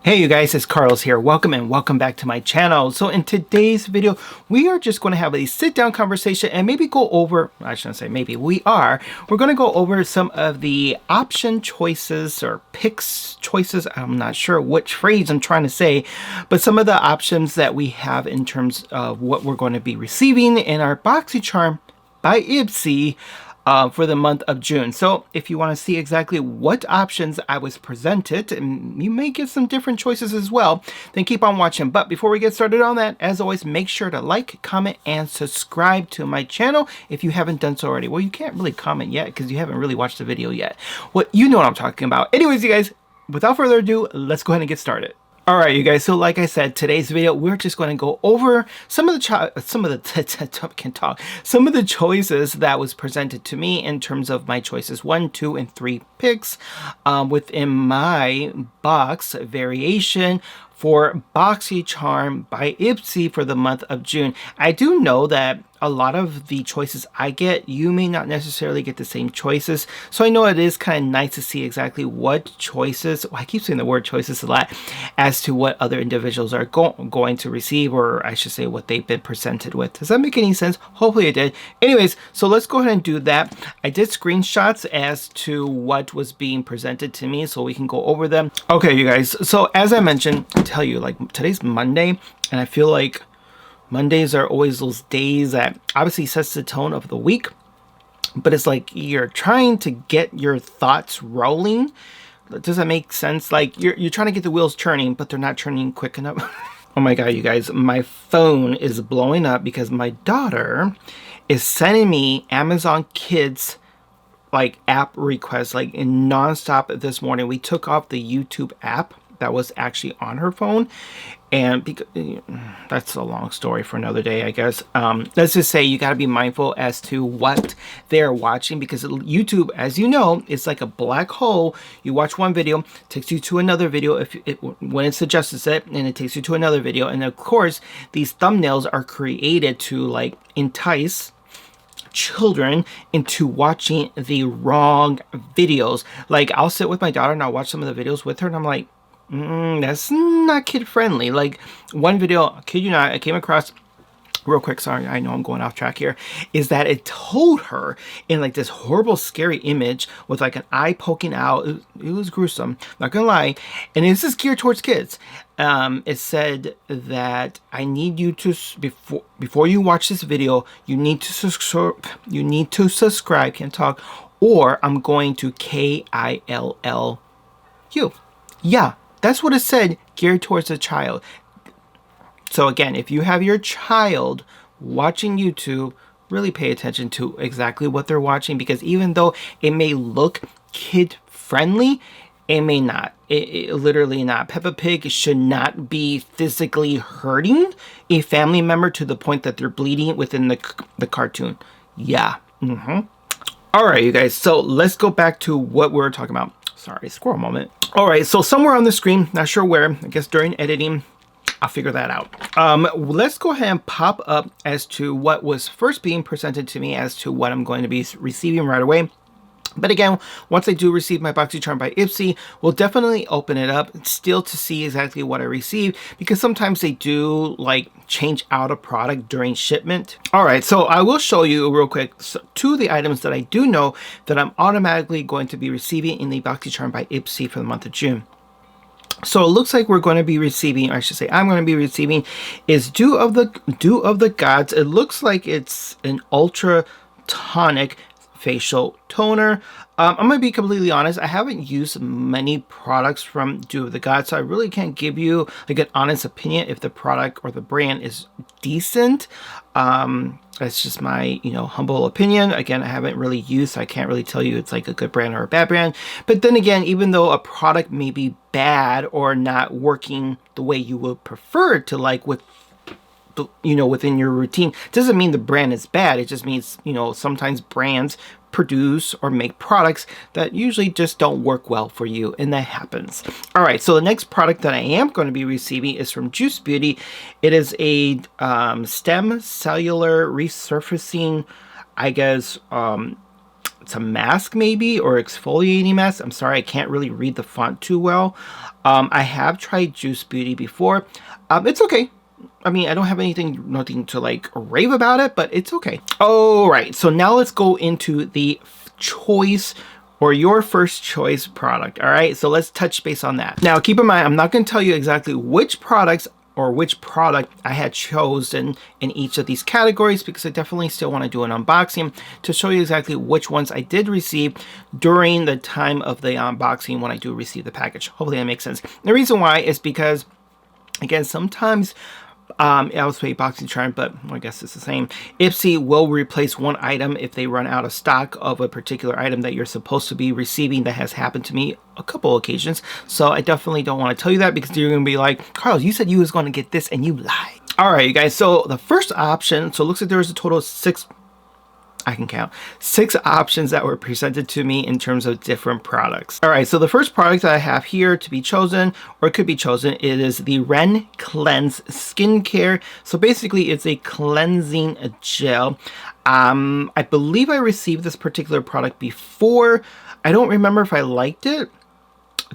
Hey you guys, it's Carlos here. Welcome and welcome back to my channel. So in today's video, we are just going to have a sit down conversation and maybe go over, I shouldn't say maybe, we're going to go over some of the option choices or picks choices. I'm not sure which phrase I'm trying to say, but some of the options that we have in terms of what we're going to be receiving in our Boxycharm by Ipsy for the month of June. So if you want to see exactly what options I was presented, and you may get some different choices as well, then keep on watching. But before we get started on that, as always, make sure to like, comment, and subscribe to my channel if you haven't done so already. Well, you can't really comment yet because you haven't really watched the video yet. You know what I'm talking about. Anyways, you guys, without further ado, let's go ahead and get started. Alright you guys, so like I said, today's video, we're just going to go over some of the choices that was presented to me in terms of my choices 1, 2, and 3 picks within my box variation for Boxycharm by Ipsy for the month of June. I do know that a lot of the choices I get, you may not necessarily get the same choices. So I know it is kind of nice to see exactly what choices, well, I keep saying the word choices a lot, as to what other individuals are going to receive, or I should say what they've been presented with. Does that make any sense? Hopefully it did. Anyways, so let's go ahead and do that. I did screenshots as to what was being presented to me so we can go over them. Okay, you guys, so as I mentioned, I tell you, like today's Monday, and I feel like Mondays are always those days that obviously sets the tone of the week, but it's like you're trying to get your thoughts rolling. Does that make sense? Like you're trying to get the wheels turning, but they're not turning quick enough. Oh my God, you guys, my phone is blowing up because my daughter is sending me Amazon Kids like app requests like in nonstop this morning. We took off the YouTube app that was actually on her phone, and because that's a long story for another day, I guess. Let's just say you got to be mindful as to what they're watching, because YouTube, as you know, it's like a black hole. You watch one video, takes you to another video when it suggests it, and it takes you to another video. And of course, these thumbnails are created to like entice children into watching the wrong videos. Like I'll sit with my daughter and I'll watch some of the videos with her, and I'm like, that's not kid friendly. Like one video, kid you not, I came across real quick, sorry, I know I'm going off track here, is that it told her in like this horrible scary image with like an eye poking out. It was gruesome, not gonna lie, and this is geared towards kids. It said that I need you to, before you watch this video, you need to subscribe, can't talk, or I'm going to kill you. Yeah, that's what it said, geared towards a child. So again, if you have your child watching YouTube, really pay attention to exactly what they're watching, because even though it may look kid friendly, it may not. It literally not. Peppa Pig should not be physically hurting a family member to the point that they're bleeding within the cartoon. Yeah. All right, you guys. So let's go back to what we were talking about. Sorry, squirrel moment. All right, so somewhere on the screen, not sure where, I guess during editing, I'll figure that out. Let's go ahead and pop up as to what was first being presented to me as to what I'm going to be receiving right away. But again, once I do receive my Boxycharm by Ipsy, we'll definitely open it up still to see exactly what I receive, because sometimes they do like change out a product during shipment. All right, so I will show you real quick two of the items that I do know that I'm automatically going to be receiving in the Boxycharm by Ipsy for the month of June. So it looks like we're going to be receiving, I should say I'm going to be receiving, is Dew of the Gods. It looks like it's an ultra tonic facial toner. I'm going to be completely honest, I haven't used many products from Dew of the Gods, so I really can't give you like an honest opinion if the product or the brand is decent. That's just my, humble opinion. Again, I haven't really used, so I can't really tell you it's like a good brand or a bad brand. But then again, even though a product may be bad or not working the way you would prefer to, like with within your routine, doesn't mean the brand is bad. It just means, sometimes brands produce or make products that usually just don't work well for you, and that happens. All right, so the next product that I am going to be receiving is from Juice Beauty. It is a stem cellular resurfacing, I guess, it's a mask maybe, or exfoliating mask. I'm sorry, I can't really read the font too well. I have tried Juice Beauty before. It's okay. I mean, I don't have nothing to like rave about it, but it's okay. All right, so now let's go into the choice or your first choice product. All right, so let's touch base on that. Now, keep in mind, I'm not going to tell you exactly which products or which product I had chosen in each of these categories, because I definitely still want to do an unboxing to show you exactly which ones I did receive during the time of the unboxing when I do receive the package. Hopefully that makes sense. The reason why is because, again, sometimes I would say Boxycharm, but I guess it's the same. Ipsy will replace one item if they run out of stock of a particular item that you're supposed to be receiving. That has happened to me a couple occasions. So I definitely don't want to tell you that, because you're going to be like, Carlos, you said you was going to get this and you lied. All right, you guys. So the first option, so it looks like there was a total of 6 options that were presented to me in terms of different products. All right, so the first product that I have here to be chosen, or it could be chosen, it is the Ren Cleanse Skincare. So basically it's a cleansing gel. I believe I received this particular product before. I don't remember if I liked it.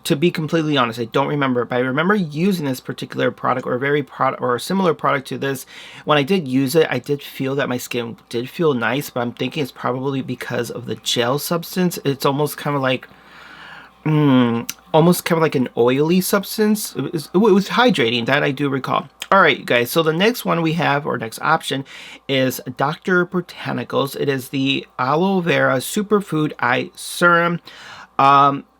To be completely honest, I don't remember, but I remember using this particular product, or a similar product to this. When I did use it, I did feel that my skin did feel nice, but I'm thinking it's probably because of the gel substance. It's almost kind of like, an oily substance. It was hydrating, that I do recall. All right, you guys, so the next one we have, or next option, is Dr. Botanicals. It is the Aloe Vera Superfood Eye Serum.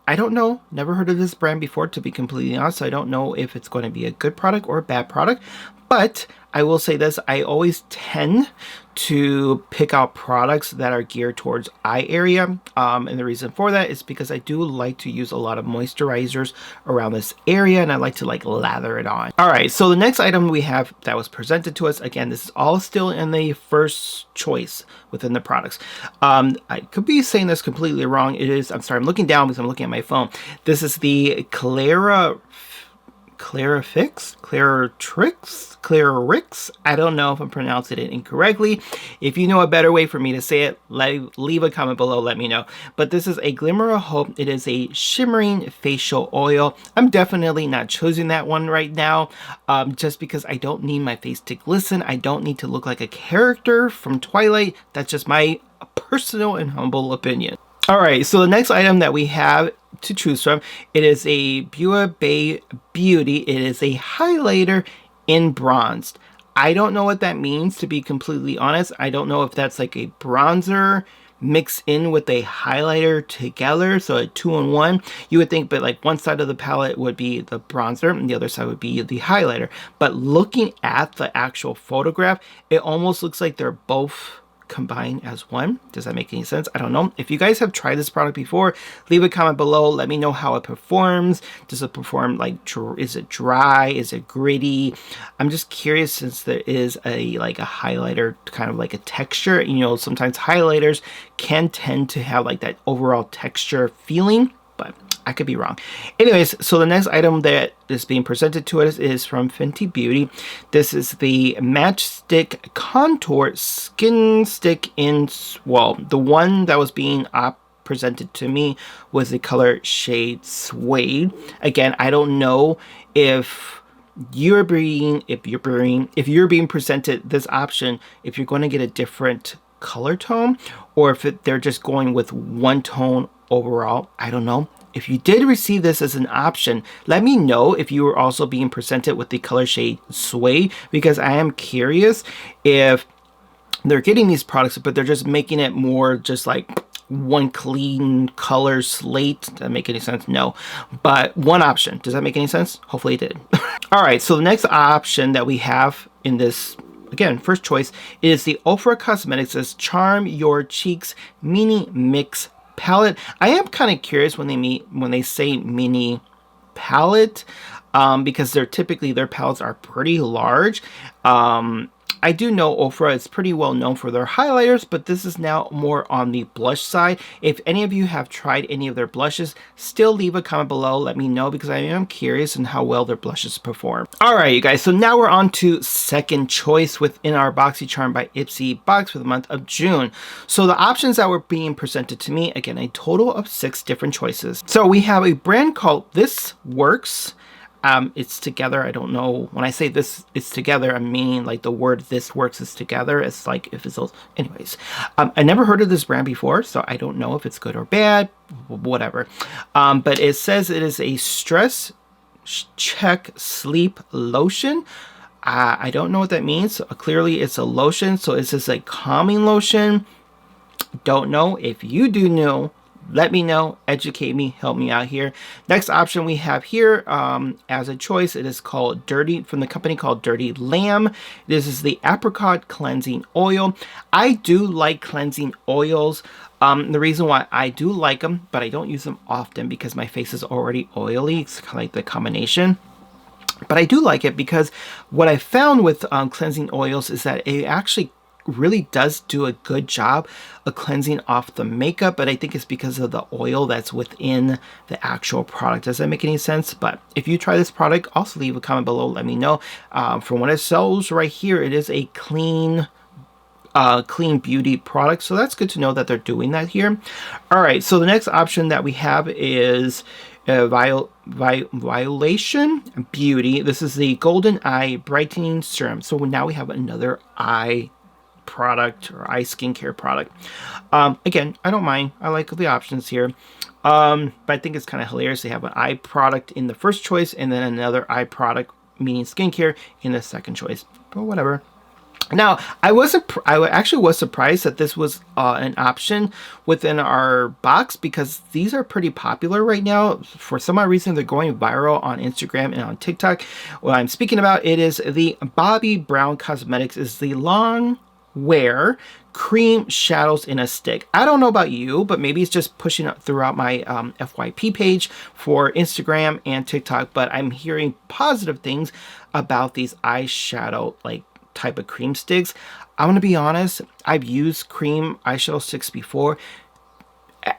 I don't know, never heard of this brand before, to be completely honest. So I don't know if it's going to be a good product or a bad product, but I will say this, I always tend to pick out products that are geared towards eye area. And the reason for that is because I do like to use a lot of moisturizers around this area, and I like to like lather it on. All right, so the next item we have that was presented to us, again, this is all still in the first choice within the products. I could be saying this completely wrong. It is, I'm sorry, I'm looking down because I'm looking at my phone. This is the Clarix. I don't know if I'm pronouncing it incorrectly. If you know a better way for me to say it, leave a comment below, let me know. But this is a Glimmer of Hope. It is a shimmering facial oil. I'm definitely not choosing that one right now, just because I don't need my face to glisten. I don't need to look like a character from Twilight. That's just my personal and humble opinion. All right, so the next item that we have to choose from, it is a Bua Bay Beauty. It is a highlighter in bronzed. I don't know what that means, to be completely honest. I don't know if that's like a bronzer mixed in with a highlighter together, so a 2-in-1. You would think, but like one side of the palette would be the bronzer and the other side would be the highlighter. But looking at the actual photograph, it almost looks like they're both combine as one. Does that make any sense? I don't know. If you guys have tried this product before, leave a comment below. Let me know how it performs. Does it perform like, is it dry? Is it gritty? I'm just curious, since there is a highlighter, kind of like a texture. You know, sometimes highlighters can tend to have like that overall texture feeling, but I could be wrong. Anyways, so the next item that is being presented to us is from Fenty Beauty. This is the Matchstick Contour Skin Stick in, well, the one that was being presented to me was the color shade Suede. Again, I don't know if you're being presented this option, if you're going to get a different color tone, or if they're just going with one tone overall. I don't know. If you did receive this as an option, let me know if you were also being presented with the color shade Suede, because I am curious if they're getting these products, but they're just making it more just like one clean color slate. Does that make any sense? No. But one option. Does that make any sense? Hopefully it did. All right, so the next option that we have in this, again, first choice, is the Ofra Cosmetics' Charm Your Cheeks Mini Mix Palette. I am kind of curious when they say mini palette, because their palettes are pretty large. I do know Ofra is pretty well known for their highlighters, but this is now more on the blush side. If any of you have tried any of their blushes, still leave a comment below. Let me know because I am curious on how well their blushes perform. All right, you guys. So now we're on to second choice within our Boxycharm by Ipsy box for the month of June. So the options that were being presented to me, again, a total of 6 different choices. So we have a brand called This Works. It's together. I don't know. When I say this is together, I'm meaning like the word This Works is together. It's like if it's those. Anyways, I never heard of this brand before, so I don't know if it's good or bad, whatever. But it says it is a stress check sleep lotion. I don't know what that means. Clearly, it's a lotion. So is this a calming lotion? Don't know. If you do know, let me know, educate me, help me out here. Next option we have here as a choice, it is called Dirty, from the company called Dirty Lamb. This is the Apricot Cleansing Oil. I do like cleansing oils. The reason why I do like them, but I don't use them often because my face is already oily. It's kind of like the combination. But I do like it because what I found with cleansing oils is that it actually really does do a good job of cleansing off the makeup, but I think it's because of the oil that's within the actual product. Does that make any sense? But if you try this product, also leave a comment below, let me know. From what it sells right here, it is a clean beauty product, so that's good to know that they're doing that here. All right, so the next option that we have is Violation Beauty. This is the Golden Eye Brightening Serum. So now we have another eye product or eye skincare product. Again, I don't mind. I like the options here. But I think it's kind of hilarious. They have an eye product in the first choice and then another eye product, meaning skincare, in the second choice. But whatever. Now, I actually was surprised that this was an option within our box because these are pretty popular right now. For some odd reason, they're going viral on Instagram and on TikTok. What I'm speaking about, it is the Bobbi Brown Cosmetics is the long wear cream shadows in a stick. I don't know about you, but maybe it's just pushing up throughout my FYP page for Instagram and TikTok, but I'm hearing positive things about these eyeshadow like type of cream sticks. I'm gonna be honest, I've used cream eyeshadow sticks before.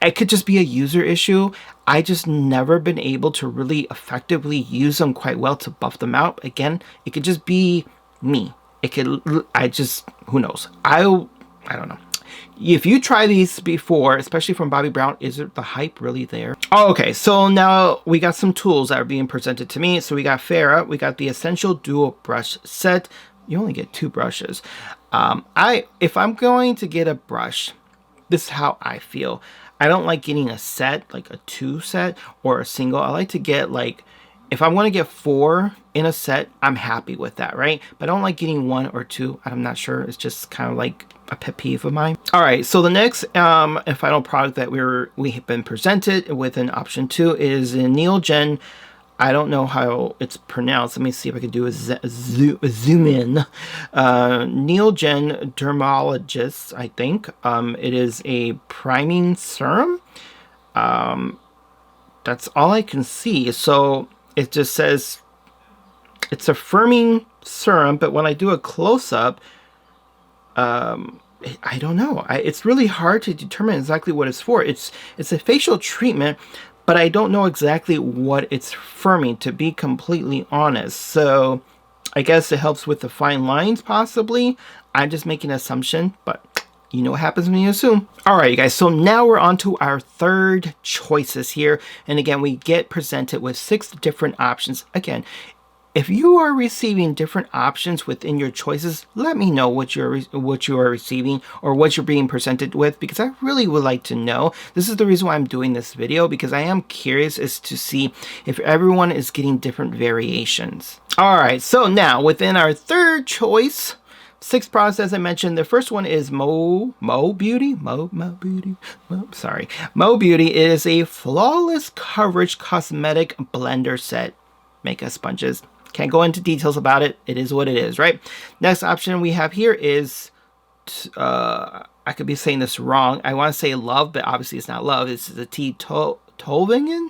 It could just be a user issue. I just never been able to really effectively use them quite well to buff them out. Again, it could just be me. It could, who knows? I don't know. If you try these before, especially from Bobbi Brown, is it the hype really there? Oh, okay, so now we got some tools that are being presented to me. So we got Farrah, we got the Essential Dual Brush Set. You only get 2 brushes. If I'm going to get a brush, this is how I feel. I don't like getting a set, like a 2 set or a single. I like to get like, if I'm going to get 4 in a set, I'm happy with that, right? But I don't like getting 1 or 2. I'm not sure. It's just kind of like a pet peeve of mine. All right, so the next and final product that we have been presented with an option 2 is in Neogen. I don't know how it's pronounced. Let me see if I can do a zoom in. Neogen Dermatologist, I think. It is a priming serum. That's all I can see. So it just says it's a firming serum, but when I do a close-up, I don't know. It's really hard to determine exactly what it's for. It's a facial treatment, but I don't know exactly what it's firming, to be completely honest. So I guess it helps with the fine lines, possibly. I'm just making an assumption, but you know what happens when you assume. All right, you guys, so now we're on to our third choices here. And again, we get presented with 6 different options. Again, if you are receiving different options within your choices, let me know what you are receiving or what you're being presented with, because I really would like to know. This is the reason why I'm doing this video, because I am curious as to see if everyone is getting different variations. All right, so now within our third choice, 6 products, as I mentioned. The first one is Mo Beauty. Mo Beauty. It is a flawless coverage cosmetic blender set. Makeup sponges. Can't go into details about it. It is what it is, right? Next option we have here is, I could be saying this wrong. I want to say Love, but obviously it's not Love. It's the Tolvingen.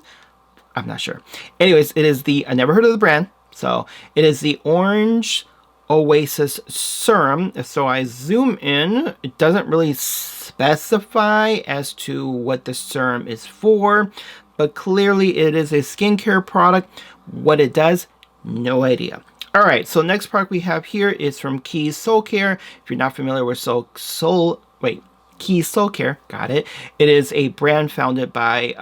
I'm not sure. Anyways, it is the, I never heard of the brand. So it is the Orange Oasis Serum. So I zoom in. It doesn't really specify as to what the serum is for, but clearly it is a skincare product. What it does, no idea. All right, so next product we have here is from Keys Soul Care. If you're not familiar with Keys Soul Care, got it. It is a brand founded by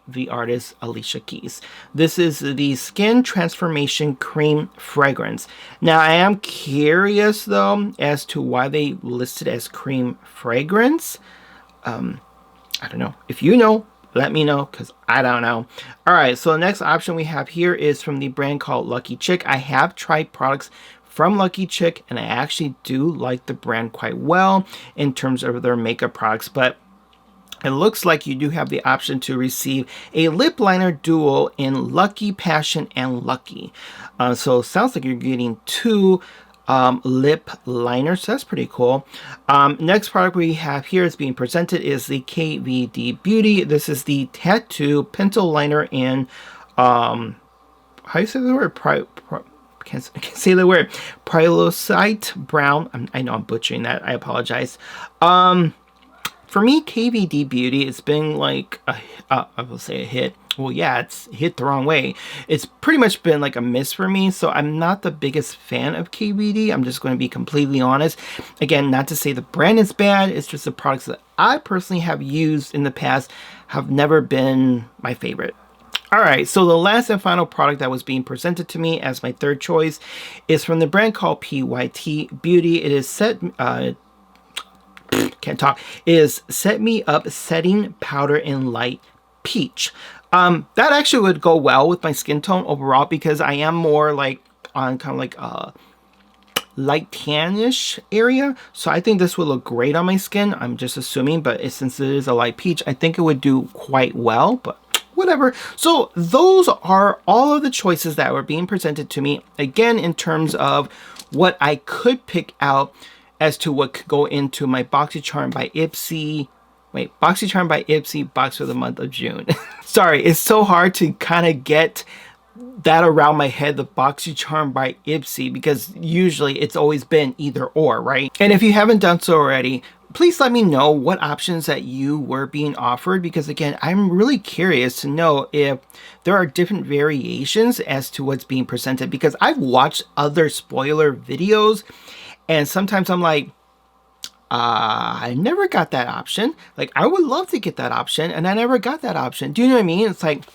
the artist Alicia Keys. This is the Skin Transformation Cream Fragrance. Now, I am curious, though, as to why they listed as cream fragrance. I don't know. If you know, let me know, because I don't know. All right, so the next option we have here is from the brand called Lucky Chick. I have tried products from Lucky Chick, and I actually do like the brand quite well in terms of their makeup products, but it looks like you do have the option to receive a lip liner duo in Lucky Passion and Lucky. So it sounds like you're getting two lip liners. So that's pretty cool. Next product we have here is being presented is the KVD Beauty. This is the Tattoo Pencil Liner in, how do you say the word? I can't say the word. Prylosite Brown. I know I'm butchering that. I apologize. For me, KVD Beauty, it's been like, I will say a hit. Well, yeah, it's hit the wrong way. It's pretty much been like a miss for me, so I'm not the biggest fan of KVD. I'm just going to be completely honest. Again, not to say the brand is bad, it's just the products that I personally have used in the past have never been my favorite. All right, so the last and final product that was being presented to me as my third choice is from the brand called PYT Beauty. It is Set Me Up Setting Powder in Light Peach. That actually would go well with my skin tone overall, because I am more like on kind of like a light tannish area. So I think this would look great on my skin. I'm just assuming, but since it is a light peach, I think it would do quite well, but whatever. So those are all of the choices that were being presented to me. Again, in terms of what I could pick out as to what could go into my Boxycharm by Ipsy. Boxycharm by Ipsy box for the month of June. Sorry, it's so hard to kind of get that around my head, the Boxycharm by Ipsy, because usually it's always been either or, right? And if you haven't done so already, please let me know what options that you were being offered, because again, I'm really curious to know if there are different variations as to what's being presented, because I've watched other spoiler videos and sometimes I'm like, I never got that option. Like, I would love to get that option, and I never got that option. Do you know what I mean? It's like,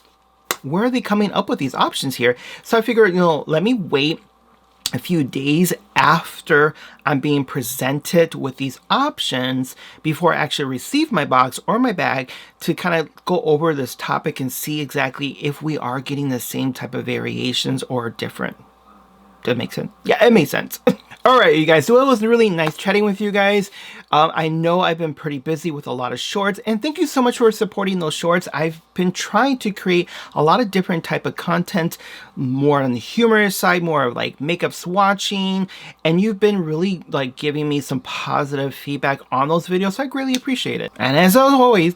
where are they coming up with these options here? So I figured, let me wait a few days after I'm being presented with these options before I actually receive my box or my bag to kind of go over this topic and see exactly if we are getting the same type of variations or different. Does that make sense? Yeah, it makes sense. All right, you guys, so it was really nice chatting with you guys. I know I've been pretty busy with a lot of shorts, and thank you so much for supporting those shorts. I've been trying to create a lot of different type of content, more on the humorous side, more of like makeup swatching, and you've been really like giving me some positive feedback on those videos, so I greatly appreciate it. And as always,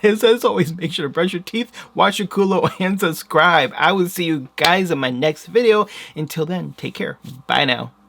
as always, make sure to brush your teeth, wash your culo, and subscribe. I will see you guys in my next video. Until then, take care. Bye now.